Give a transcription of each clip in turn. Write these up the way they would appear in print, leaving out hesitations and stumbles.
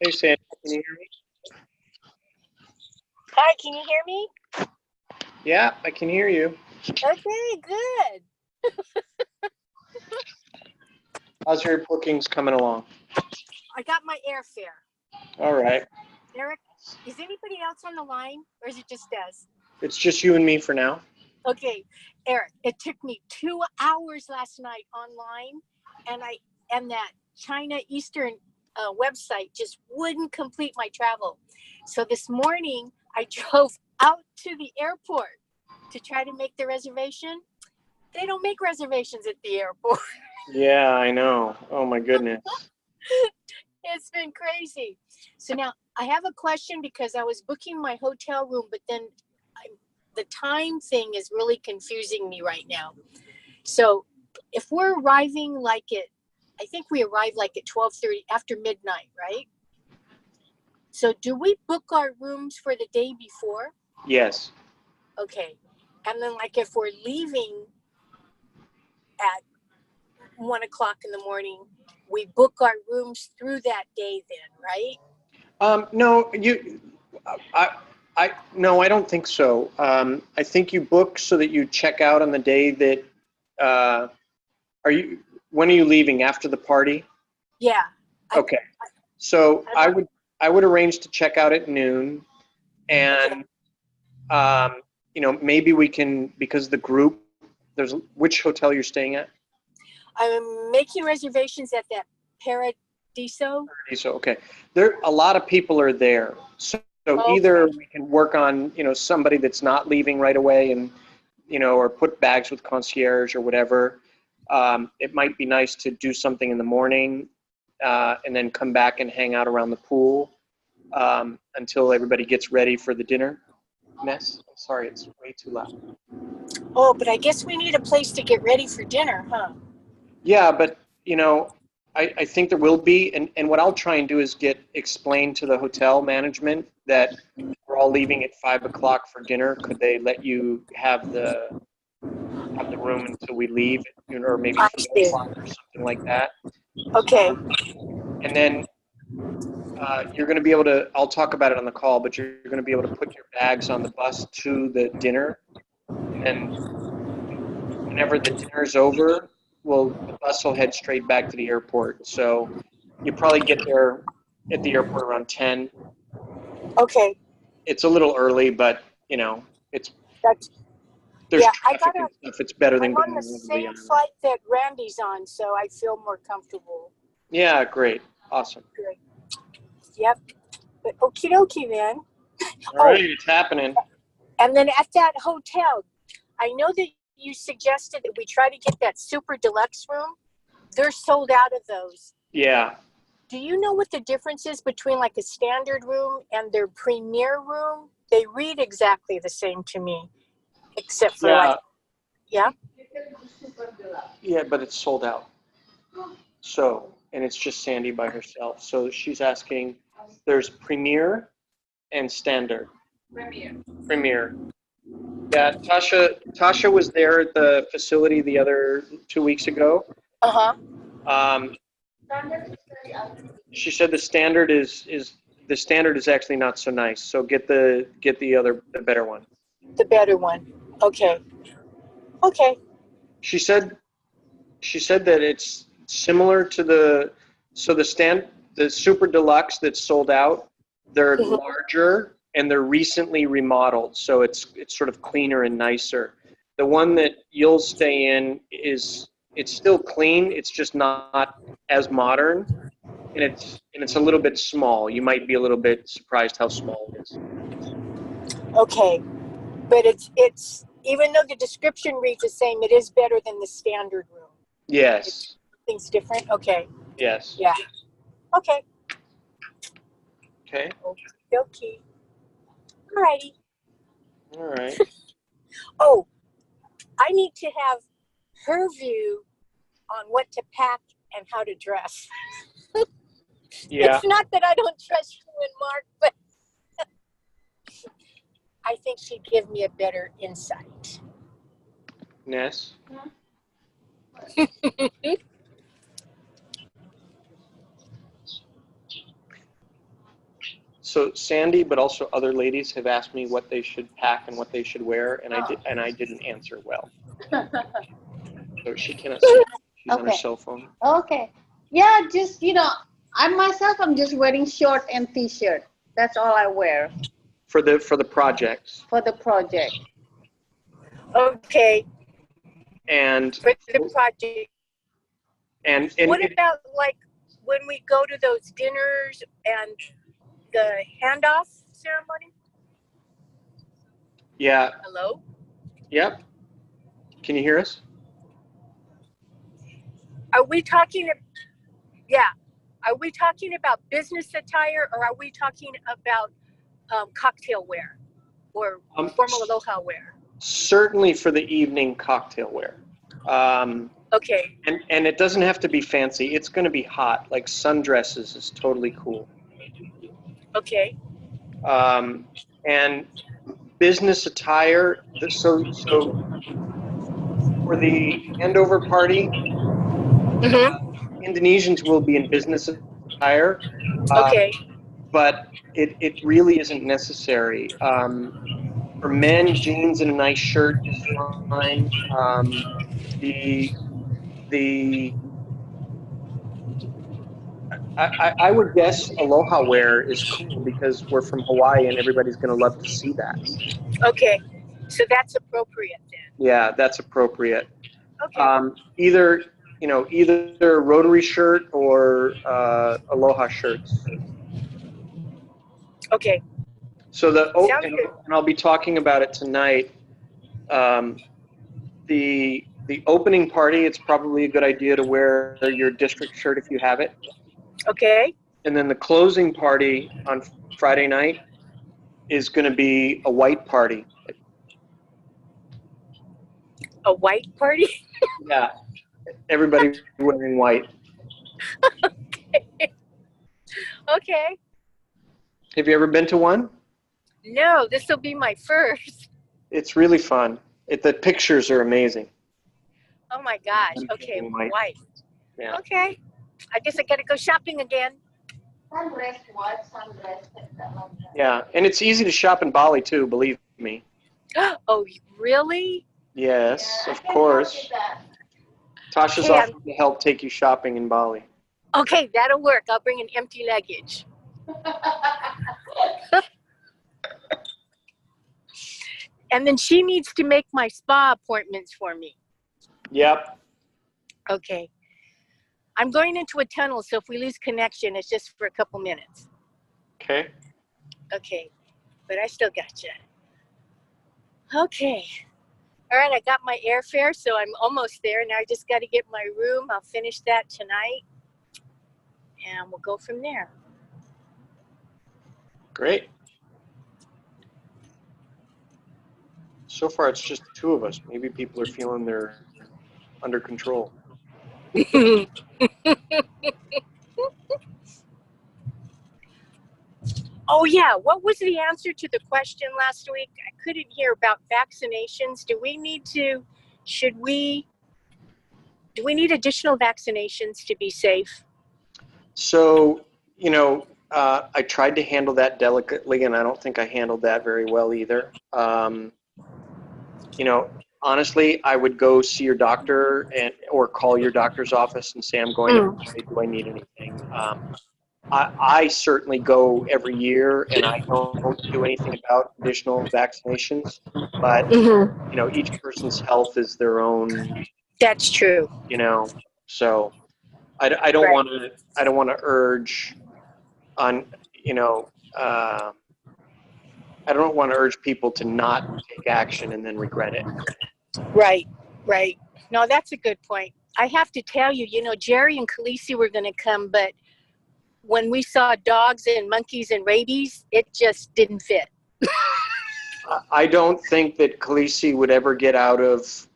Hey, Sandy, can you hear me? Hi, can you hear me? Yeah, I can hear you. Okay, good. How's your bookings coming along? I got my airfare. All right. Eric, is anybody else on the line, or is it just us? It's just you and me for now. Okay, Eric, it took me 2 hours last night online, and that China Eastern website just wouldn't complete my travel. So this morning, I drove out to the airport to try to make the reservation. They don't make reservations at the airport. Yeah, I know. Oh, my goodness. It's been crazy. So now I have a question because I was booking my hotel room, but then the time thing is really confusing me right now. So if we're arriving I think we arrive like at 12:30 after midnight, right? So do we book our rooms for the day before? Yes. Okay. And then like if we're leaving at 1:00 in the morning, we book our rooms through that day then, right? No, no, I don't think so. I think you book so that you check out on the day that, when are you leaving? After the party? Yeah. Okay. So I would arrange to check out at noon, and, maybe we can, because the group, which hotel you're staying at? I'm making reservations at that Paradiso. So, okay. A lot of people are there. So Okay. either we can work on, somebody that's not leaving right away and, or put bags with concierge or whatever. It might be nice to do something in the morning and then come back and hang out around the pool until everybody gets ready for the dinner. Ness, I'm sorry, it's way too loud. Oh, but I guess we need a place to get ready for dinner, huh? Yeah, but, I think there will be, and what I'll try and do is explain to the hotel management that we're all leaving at 5:00 for dinner. Could they let you have the room until we leave, or maybe 4:00 or something like that? Okay. And then you're going to be able to, I'll talk about it on the call, but you're going to be able to put your bags on the bus to the dinner. And whenever the dinner's over, the bus will head straight back to the airport. So you probably get there at the airport around 10. Okay. It's a little early, but there's traffic and stuff. It's better than going I'm on the same flight that Randy's on, so I feel more comfortable. Yeah, great. Awesome. Good. Yep. But okie dokie, man. All right, it's happening. And then at that hotel, I know that you suggested that we try to get that super deluxe room. They're sold out of those. Yeah. Do you know what the difference is between like a standard room and their premier room? They read exactly the same to me, except for yeah, but it's sold out. So, and it's just Sandy by herself. So she's asking, there's premier and standard. Premier. Yeah, Tasha was there at the facility the other 2 weeks ago. She said the standard is actually not so nice. So get the better one. The better one. Okay. Okay. She said that it's similar to the super deluxe that's sold out. They're larger and they're recently remodeled, so it's sort of cleaner and nicer. The one that you'll stay in it's still clean. It's just not as modern, and it's a little bit small. You might be a little bit surprised how small it is. Okay, but it's even though the description reads the same, it is better than the standard room. Yes. Things different. Okay. Yes. Yeah. Okay. Okay. Okay. Alrighty. All right. Oh, I need to have her view on what to pack and how to dress. Yeah. It's not that I don't trust you and Mark, but I think she'd give me a better insight. Ness? So Sandy, but also other ladies have asked me what they should pack and what they should wear, and I didn't answer well. So she cannot see. She's on her cell phone. Okay. Yeah, just, I'm just wearing short and t-shirt. That's all I wear. For the projects. For the project. Okay. And for the project. And what about like when we go to those dinners and the handoff ceremony? Yeah. Hello? Yep. Can you hear us? Are we talking about business attire, or are we talking about cocktail wear or formal aloha wear? Certainly for the evening cocktail wear. Okay. And it doesn't have to be fancy. It's going to be hot. Like sundresses is totally cool. Okay. And business attire. So for the handover party, Indonesians will be in business attire. Okay. But it really isn't necessary. For men, jeans and a nice shirt is fine. I would guess aloha wear is cool because we're from Hawaii and everybody's going to love to see that. Okay, so that's appropriate then. Yeah, that's appropriate. Okay. Either Rotary shirt or aloha shirts. Okay. So and I'll be talking about it tonight. The opening party, it's probably a good idea to wear your district shirt if you have it. Okay. And then the closing party on Friday night is going to be a white party. A white party? Yeah. Everybody wearing white. Okay. Okay. Have you ever been to one? No, this will be my first. It's really fun. The pictures are amazing. Oh my gosh. Okay, white. Yeah. Okay. I guess I gotta go shopping again. Sundress, white sundress. Yeah, and it's easy to shop in Bali too, believe me. Oh, really? Yes, of course. Tasha's offering to help take you shopping in Bali. Okay, that'll work. I'll bring an empty luggage. And then she needs to make my spa appointments for me. Yep. Okay. I'm going into a tunnel, so if we lose connection, it's just for a couple minutes. Okay. Okay. But I still got you. Okay. All right, I got my airfare, so I'm almost there. Now I just got to get my room. I'll finish that tonight. And we'll go from there. Great. So far, it's just the two of us. Maybe people are feeling they're under control. Oh, yeah. What was the answer to the question last week? I couldn't hear about vaccinations. Do we need additional vaccinations to be safe? So, I tried to handle that delicately, and I don't think I handled that very well either. Honestly, I would go see your doctor or call your doctor's office and say, I'm going to Bali. Do I need anything? I certainly go every year, and I don't do anything about additional vaccinations. But each person's health is their own. That's true. So I don't want to. I don't want to urge on. I don't want to urge people to not take action and then regret it. Right. No, that's a good point. I have to tell you, Jerry and Khaleesi were going to come, but when we saw dogs and monkeys and rabies, it just didn't fit. I don't think that Khaleesi would ever get out of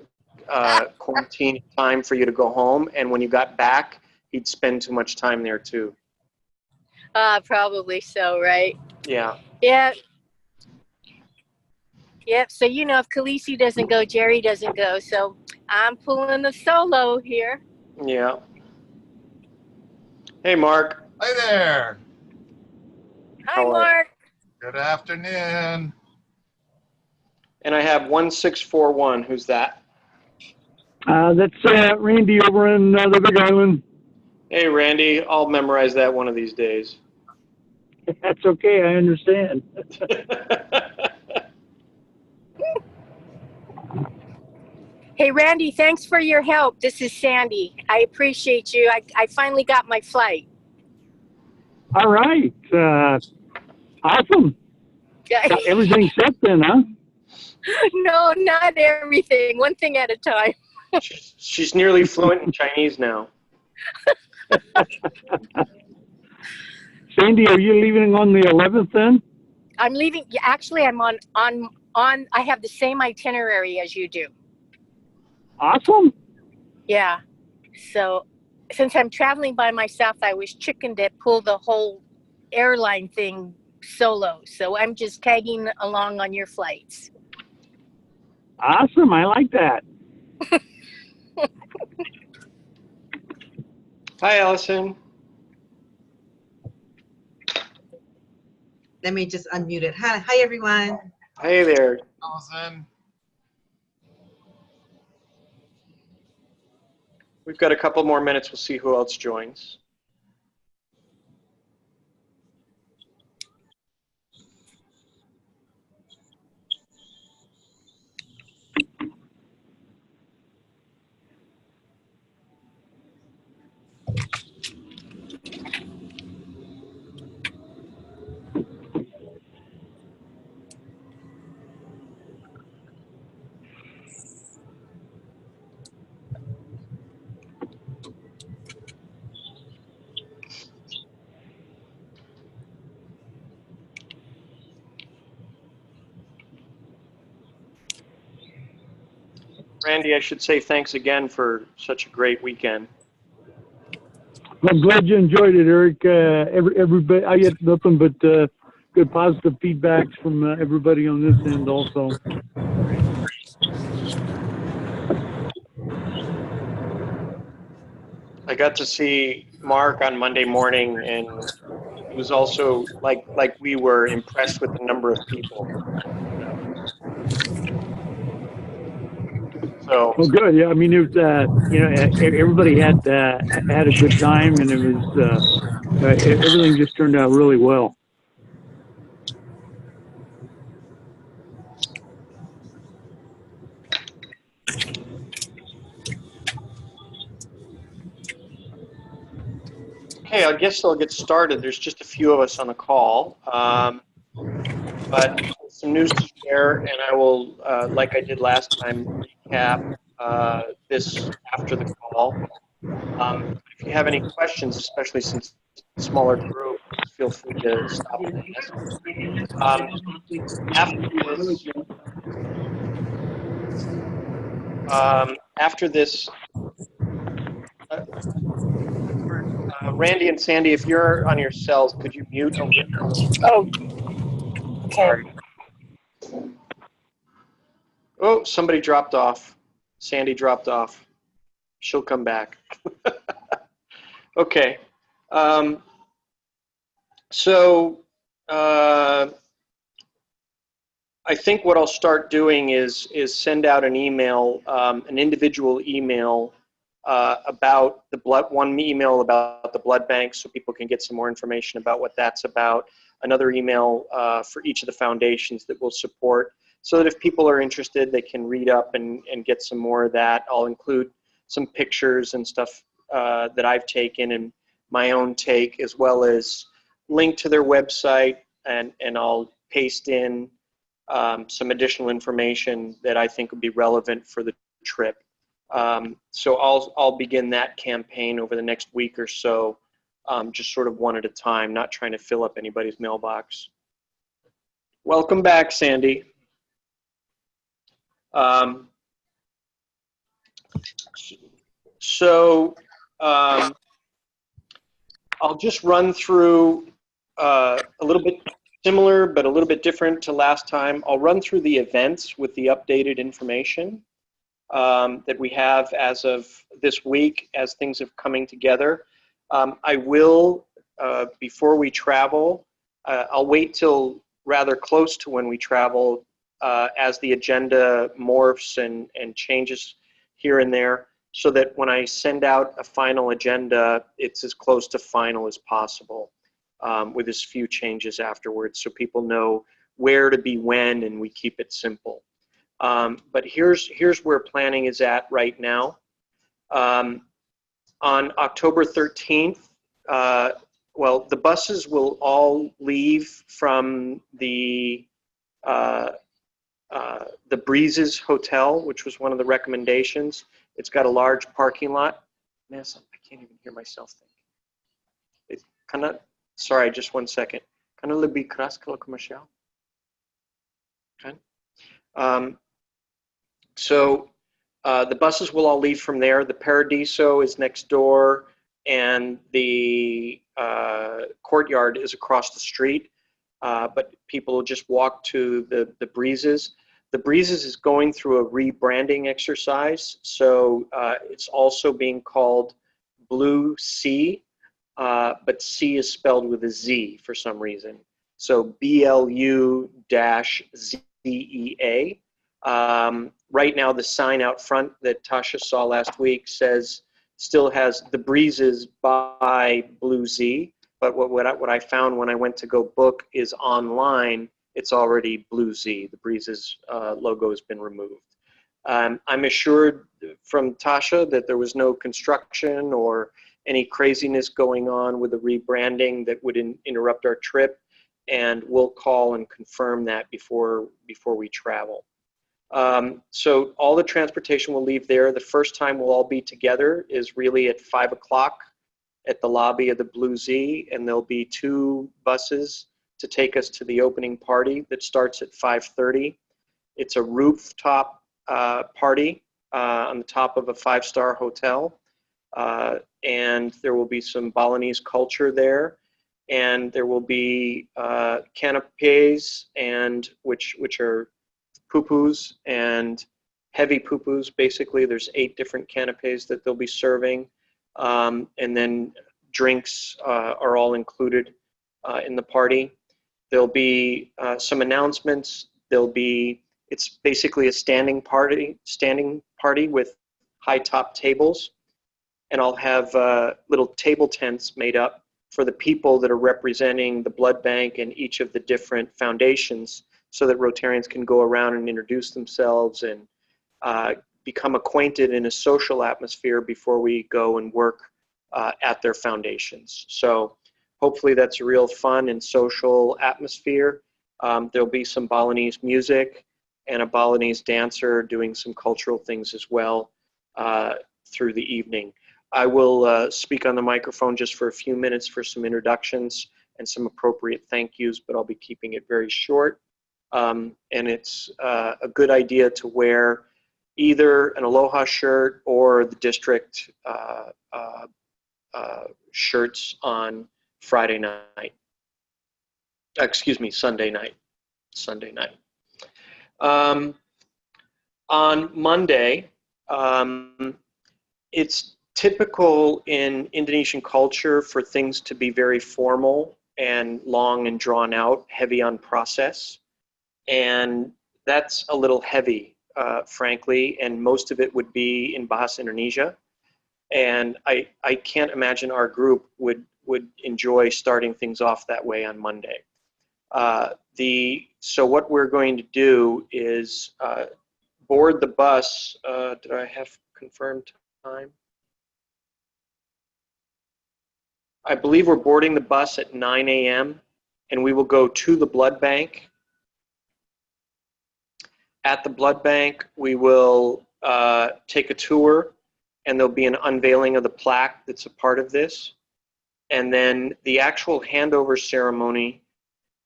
quarantine time for you to go home. And when you got back, he'd spend too much time there too. Probably so, right? Yeah. Yeah. Yep. So, if Khaleesi doesn't go, Jerry doesn't go. So I'm pulling the solo here. Yeah. Hey, Mark. Hi there. Hi, How are you? Mark. Good afternoon. And I have 1641. Who's that? That's Randy over in the Big Island. Hey, Randy. I'll memorize that one of these days. That's okay, I understand. Hey, Randy, thanks for your help. This is Sandy. I appreciate you. I finally got my flight. All right. Awesome. Got everything set then, huh? No, not everything. One thing at a time. She's nearly fluent in Chinese now. Sandy, are you leaving on the 11th then? I'm leaving. Actually, I'm on. I have the same itinerary as you do. Awesome. Yeah. So, since I'm traveling by myself, I was chicken to pull the whole airline thing solo. So I'm just tagging along on your flights. Awesome. I like that. Hi, Allison. Let me just unmute it. Hi everyone. Hey there. Allison. We've got a couple more minutes. We'll see who else joins. Randy, I should say thanks again for such a great weekend. I'm glad you enjoyed it, Eric. Everybody, I get nothing but good positive feedbacks from everybody on this end also. I got to see Mark on Monday morning, and he was also, like we were, impressed with the number of people. So, Well, good. Yeah, I mean, it was, everybody had a good time, and it was everything just turned out really well. okay, I guess I'll get started. There's just a few of us on the call, but some news to share, and I will, like I did last time, recap this after the call. If you have any questions, especially since it's a smaller group, feel free to stop and ask. After this, Randy and Sandy, if you're on your cells, could you mute? Oh, okay. Sorry. Oh, somebody dropped off. Sandy dropped off. She'll come back. Okay. So I think what I'll start doing is send out an email, an individual email about the one email about the blood bank, so people can get some more information about what that's about. Another email for each of the foundations that will support, so that if people are interested, they can read up and get some more of that. I'll include some pictures and stuff that I've taken and my own take, as well as link to their website, and I'll paste in some additional information that I think would be relevant for the trip. So I'll begin that campaign over the next week or so, just sort of one at a time, not trying to fill up anybody's mailbox. Welcome back, Sandy. I'll just run through a little bit similar, but a little bit different to last time. I'll run through the events with the updated information that we have as of this week, as things are coming together. I will, before we travel, I'll wait till rather close to when we travel as the agenda morphs and changes here and there, so that when I send out a final agenda, it's as close to final as possible with as few changes afterwards, so people know where to be when, and we keep it simple. But here's where planning is at right now. On October 13th, well, the buses will all leave from the Breezes Hotel, which was one of the recommendations. It's got a large parking lot. Yes, I can't even hear myself think. It's kind of, sorry, just 1 second. Kind of lebih keras kalau commercial. Okay. So the buses will all leave from there. The Paradiso is next door, and the courtyard is across the street. But people will just walk to the Breezes. The Breezes is going through a rebranding exercise, so it's also being called Blue Sea, but C is spelled with a Z for some reason. So BLU-ZEA. Right now, the sign out front that Tasha saw last week still has the Breezes by Blue Z. But what I found when I went to go book is online, it's already Blue Z. The Breezes logo has been removed. I'm assured from Tasha that there was no construction or any craziness going on with the rebranding that would interrupt our trip, and we'll call and confirm that before we travel. So all the transportation will leave there. The first time we'll all be together is really at 5 o'clock at the lobby of the Blue Z, and there'll be 2 buses to take us to the opening party that starts at 5:30. It's a rooftop party on the top of a 5-star hotel, and there will be some Balinese culture there, and there will be canapes, and which are pupus and heavy pupus. Basically, there's 8 different canapes that they'll be serving. And then drinks are all included in the party. There'll be some announcements. It's basically a standing party with high top tables. And I'll have little table tents made up for the people that are representing the blood bank and each of the different foundations, so that Rotarians can go around and introduce themselves and become acquainted in a social atmosphere before we go and work at their foundations. So hopefully that's a real fun and social atmosphere. There'll be some Balinese music and a Balinese dancer doing some cultural things as well through the evening. I will speak on the microphone just for a few minutes for some introductions and some appropriate thank yous, but I'll be keeping it very short. And it's a good idea to wear either an Aloha shirt or the district shirts on Friday night. Excuse me, Sunday night. Sunday night. On Monday, it's typical in Indonesian culture for things to be very formal and long and drawn out, heavy on process. And that's a little heavy, frankly, and most of it would be in Bahasa Indonesia. And I can't imagine our group would enjoy starting things off that way on Monday. So what we're going to do is board the bus. Did I have confirmed time? I believe we're boarding the bus at 9 a.m. and we will go to the blood bank. At the blood bank, we will take a tour, and there'll be an unveiling of the plaque that's a part of this. And then the actual handover ceremony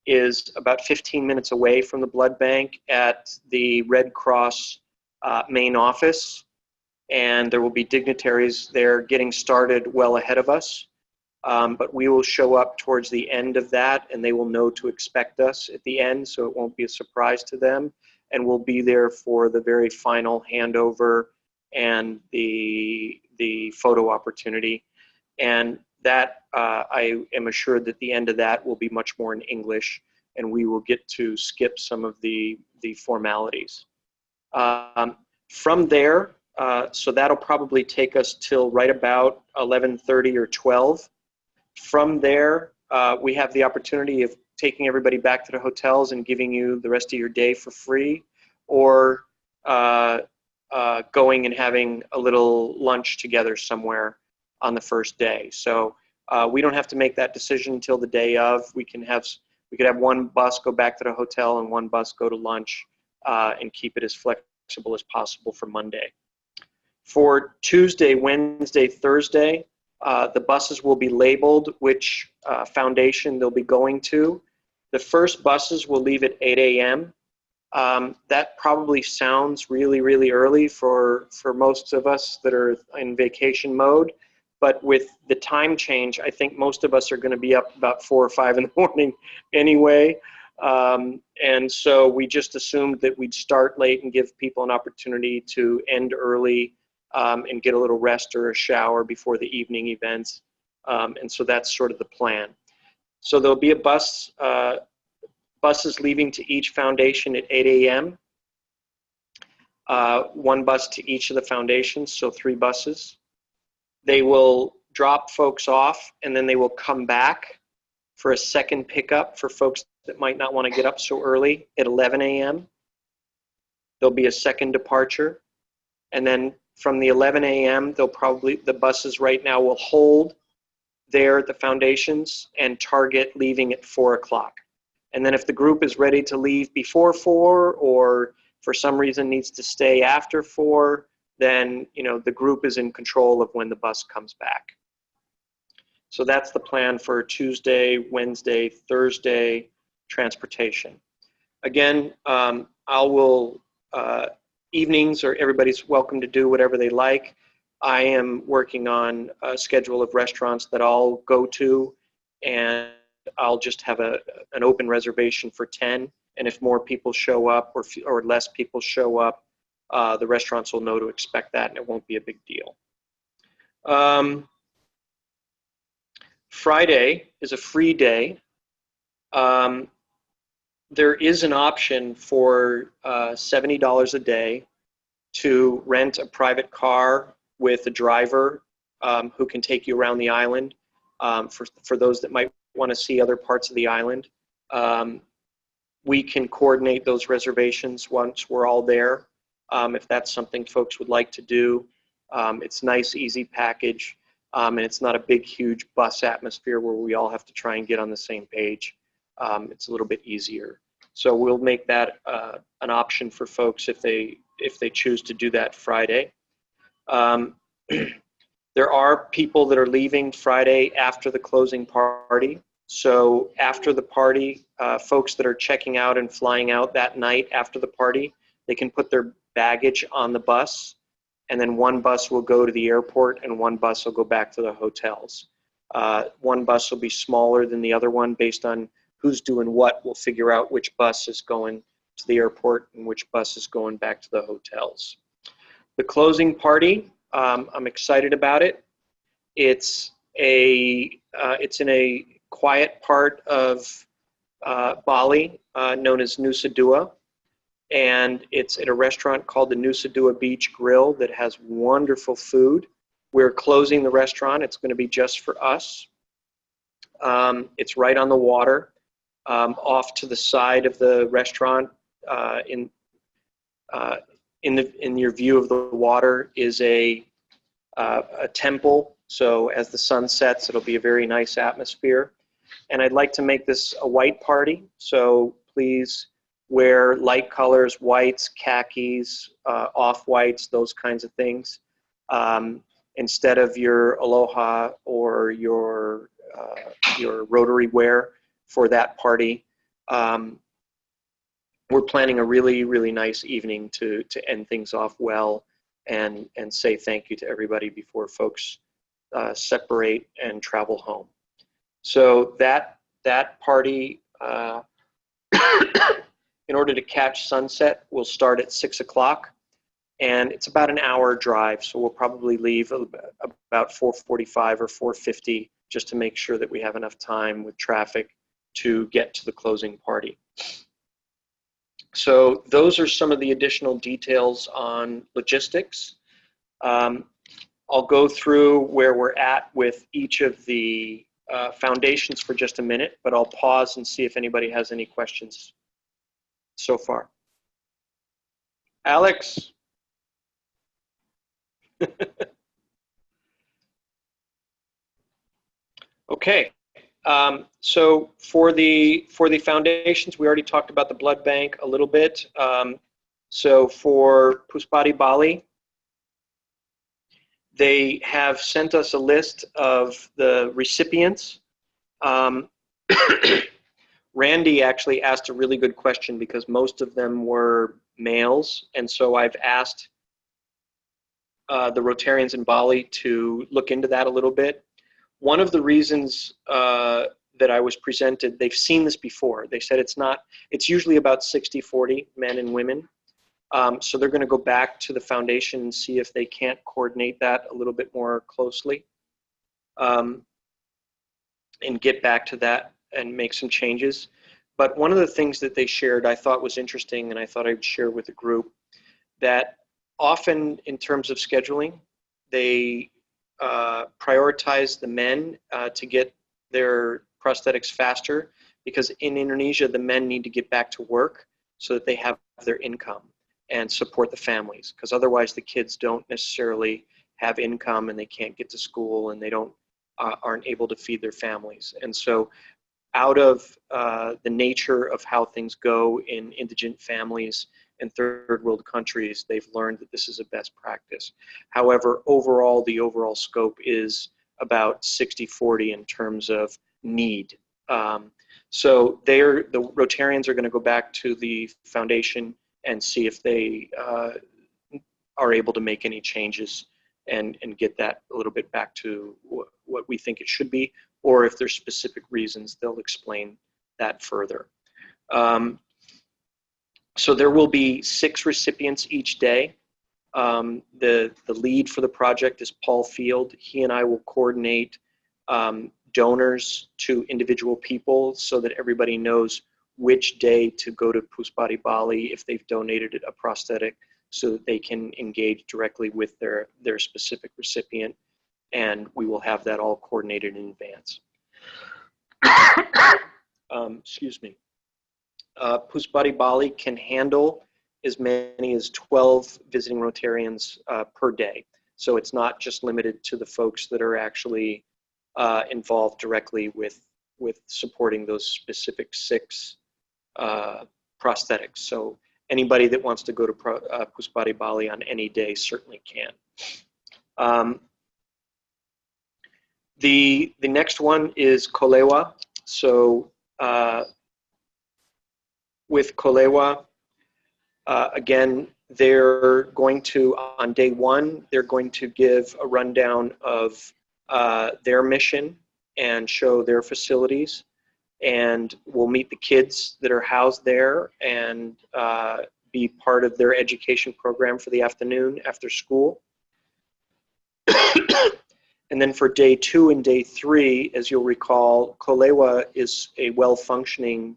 is about 15 minutes away from the blood bank at the Red Cross main office. And there will be dignitaries there getting started well ahead of us. But we will show up towards the end of that, and they will know to expect us at the end, so it won't be a surprise to them. And we'll be there for the very final handover and the photo opportunity. And I am assured that the end of that will be much more in English, and we will get to skip some of the formalities. From there, so that'll probably take us till right about 11:30 or 12. From there, we have the opportunity of taking everybody back to the hotels and giving you the rest of your day for free, or going and having a little lunch together somewhere on the first day. So we don't have to make that decision until the day of. We could have one bus go back to the hotel and one bus go to lunch, and keep it as flexible as possible for Monday. For Tuesday, Wednesday, Thursday, the buses will be labeled which foundation they'll be going to. The first buses will leave at 8 a.m. That probably sounds really, really early for most of us that are in vacation mode. But with the time change, I think most of us are going to be up about 4 or 5 in the morning anyway. And so we just assumed that we'd start late and give people an opportunity to end early, and get a little rest or a shower before the evening events. And so that's sort of the plan. So there'll be a buses leaving to each foundation at 8 a.m. One bus to each of the foundations, so 3 buses. They will drop folks off, and then they will come back for a second pickup for folks that might not want to get up so early at 11 a.m. There'll be a second departure. And then from the 11 a.m., the buses right now will hold there at the foundations and target leaving at 4 o'clock. And then if the group is ready to leave before 4, or for some reason needs to stay after 4, then the group is in control of when the bus comes back. So that's the plan for Tuesday, Wednesday, Thursday transportation. Again, evenings, or everybody's welcome to do whatever they like. I am working on a schedule of restaurants that I'll go to, and I'll just have an open reservation for 10. And if more people show up or less people show up, the restaurants will know to expect that, and it won't be a big deal. Friday is a free day. There is an option for $70 a day to rent a private car with a driver who can take you around the island, for those that might want to see other parts of the island. We can coordinate those reservations once we're all there, if that's something folks would like to do. It's a nice, easy package, and it's not a big, huge bus atmosphere where we all have to try and get on the same page. It's a little bit easier. So we'll make that an option for folks if they choose to do that Friday. There are people that are leaving Friday after the closing party. So after the party, folks that are checking out and flying out that night after the party, they can put their baggage on the bus, and then one bus will go to the airport and one bus will go back to the hotels. One bus will be smaller than the other one based on who's doing what. We'll figure out which bus is going to the airport and which bus is going back to the hotels. The closing party, I'm excited about it. It's in a quiet part of Bali, known as Nusa Dua, and it's at a restaurant called the Nusa Dua Beach Grill that has wonderful food. We're closing the restaurant. It's going to be just for us. It's right on the water. Off to the side of the restaurant, in your view of the water, is a temple. So as the sun sets, it'll be a very nice atmosphere. And I'd like to make this a white party. So please wear light colors, whites, khakis, off-whites, those kinds of things, instead of your aloha or your rotary wear for that party. We're planning a really, really nice evening to end things off well and say thank you to everybody before folks separate and travel home. So that party, in order to catch sunset, will start at 6 o'clock, and it's about an hour drive. So we'll probably leave about 4:45 or 4:50 just to make sure that we have enough time with traffic to get to the closing party. So those are some of the additional details on logistics. I'll go through where we're at with each of the foundations for just a minute, but I'll pause and see if anybody has any questions so far. Alex? Okay. So for the foundations, we already talked about the blood bank a little bit. So for Puspati Bali, they have sent us a list of the recipients. Randy actually asked a really good question because most of them were males, and so I've asked the Rotarians in Bali to look into that a little bit. One of the reasons that I was presented, they've seen this before. They said it's usually about 60-40 men and women. So they're going to go back to the foundation and see if they can't coordinate that a little bit more closely and get back to that and make some changes. But one of the things that they shared I thought was interesting, and I thought I'd share with the group, that often in terms of scheduling, they prioritize the men to get their prosthetics faster, because in Indonesia, the men need to get back to work so that they have their income and support the families, because otherwise the kids don't necessarily have income and they can't get to school and they aren't able to feed their families. And so out of the nature of how things go in indigent families in third world countries, they've learned that this is a best practice. However, overall, the overall scope is about 60-40 in terms of need. So the Rotarians are going to go back to the foundation and see if they are able to make any changes and get that a little bit back to what we think it should be, or if there's specific reasons, they'll explain that further. So there will be 6 recipients each day. The lead for the project is Paul Field. He and I will coordinate donors to individual people so that everybody knows which day to go to Puspati Bali if they've donated a prosthetic, so that they can engage directly with their specific recipient, and we will have that all coordinated in advance. Excuse me. Puspati Bali can handle as many as 12 visiting Rotarians per day. So it's not just limited to the folks that are actually involved directly with supporting those specific 6 prosthetics. So anybody that wants to go to Puspati Bali on any day certainly can. The next one is Kolewa. So with Kolewa, again, they're going to, on day 1, they're going to give a rundown of their mission and show their facilities. And we'll meet the kids that are housed there and be part of their education program for the afternoon after school. And then for day 2 and day 3, as you'll recall, Kolewa is a well-functioning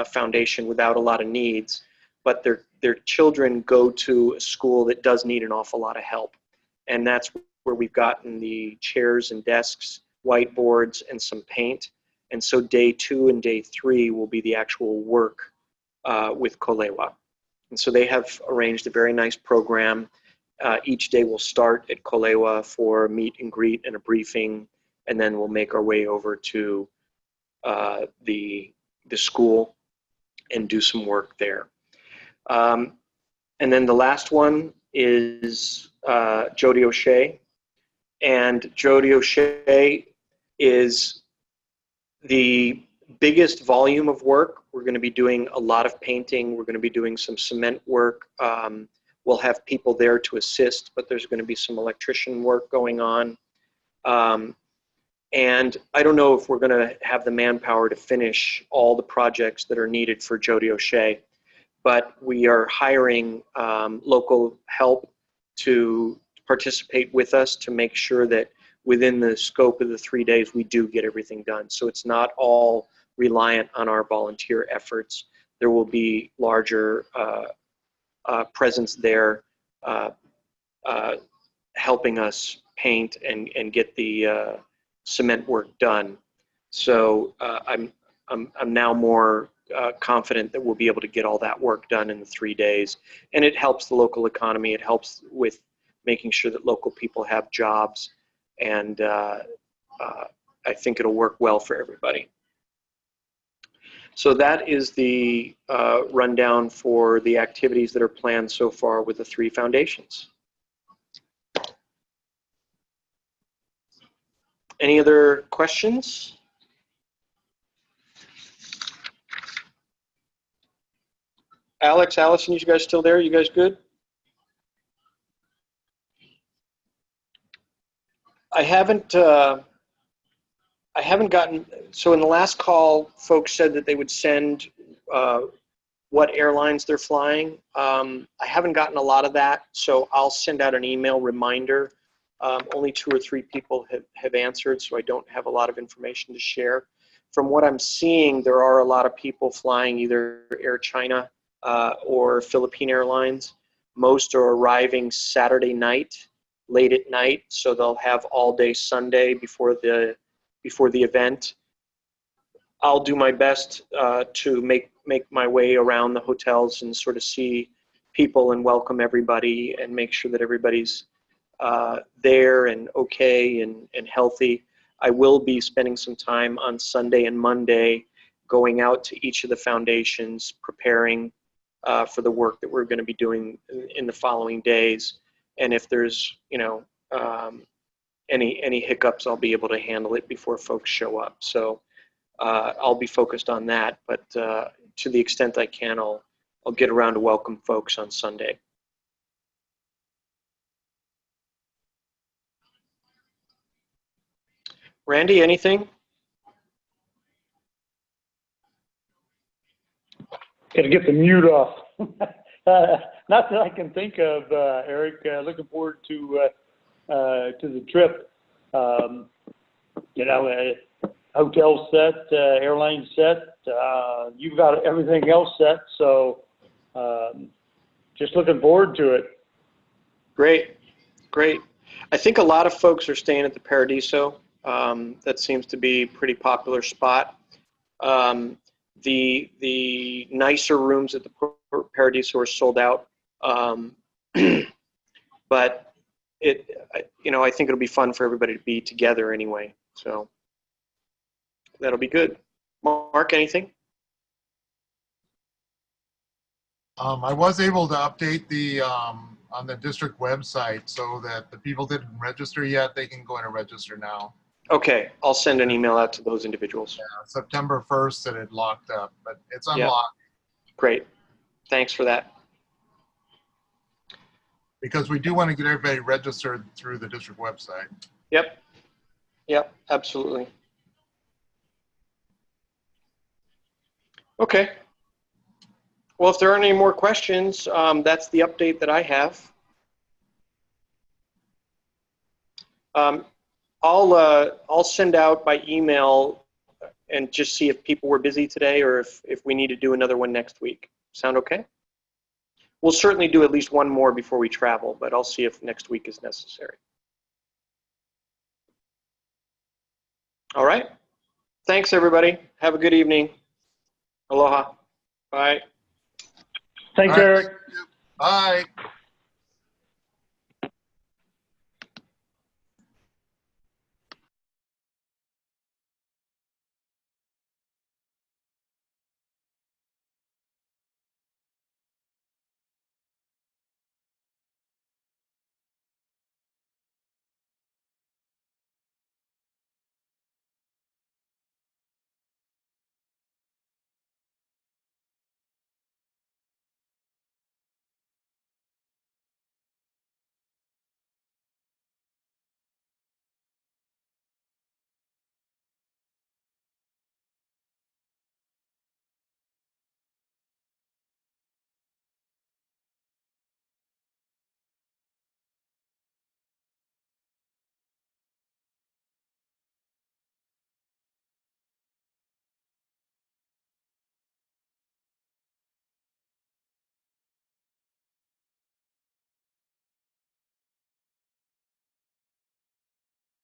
foundation without a lot of needs, but their children go to a school that does need an awful lot of help. And that's where we've gotten the chairs and desks, whiteboards, and some paint. And so day 2 and day 3 will be the actual work with Kolewa. And so they have arranged a very nice program. Each day we'll start at Kolewa for meet and greet and a briefing, and then we'll make our way over to the school and do some work there. And then the last one is Jody O'Shea. And Jody O'Shea is the biggest volume of work. We're going to be doing a lot of painting. We're going to be doing some cement work. We'll have people there to assist, but there's going to be some electrician work going on. And I don't know if we're going to have the manpower to finish all the projects that are needed for Jody O'Shea, but we are hiring local help to participate with us to make sure that within the scope of the 3 days, we do get everything done. So it's not all reliant on our volunteer efforts. There will be larger presence there helping us paint and get the cement work done. So I'm now more confident that we'll be able to get all that work done in the 3 days. And it helps the local economy. It helps with making sure that local people have jobs. And I think it'll work well for everybody. So that is the rundown for the activities that are planned so far with the 3 foundations. Any other questions? Alex, Allison, you guys still there? You guys good? I haven't gotten, so in the last call, folks said that they would send what airlines they're flying. I haven't gotten a lot of that, so I'll send out an email reminder. Only 2 or 3 people have answered, so I don't have a lot of information to share. From what I'm seeing, there are a lot of people flying either Air China or Philippine Airlines. Most are arriving Saturday night, late at night, so they'll have all day Sunday before the event. I'll do my best to make my way around the hotels and sort of see people and welcome everybody and make sure that everybody's there and okay and healthy. I will be spending some time on Sunday and Monday going out to each of the foundations, preparing for the work that we're going to be doing in the following days. And if there's, you know, any hiccups, I'll be able to handle it before folks show up. So I'll be focused on that, but to the extent I can, I'll get around to welcome folks on Sunday. Randy, anything? Gotta get the mute off. Not that I can think of, Eric. Looking forward to the trip. You know, hotel set, airline set. You've got everything else set, so just looking forward to it. Great, great. I think a lot of folks are staying at the Paradiso. That seems to be a pretty popular spot. The nicer rooms at the Paradiso are sold out, but you know, I think it'll be fun for everybody to be together anyway. So that'll be good. Mark, anything? I was able to update the on the district website so that the people that didn't register yet, they can go in and register now. Okay, I'll send an email out to those individuals. Yeah, September 1st that it locked up, but it's unlocked. Yeah. Great. Thanks for that. Because we do want to get everybody registered through the district website. Yep. Yep, absolutely. Okay. Well, if there aren't any more questions, that's the update that I have. I'll send out by email and just see if people were busy today or if we need to do another one next week. Sound okay? We'll certainly do at least one more before we travel, but I'll see if next week is necessary. All right. Thanks, everybody. Have a good evening. Aloha. Bye. Thanks, All right. Eric. Bye.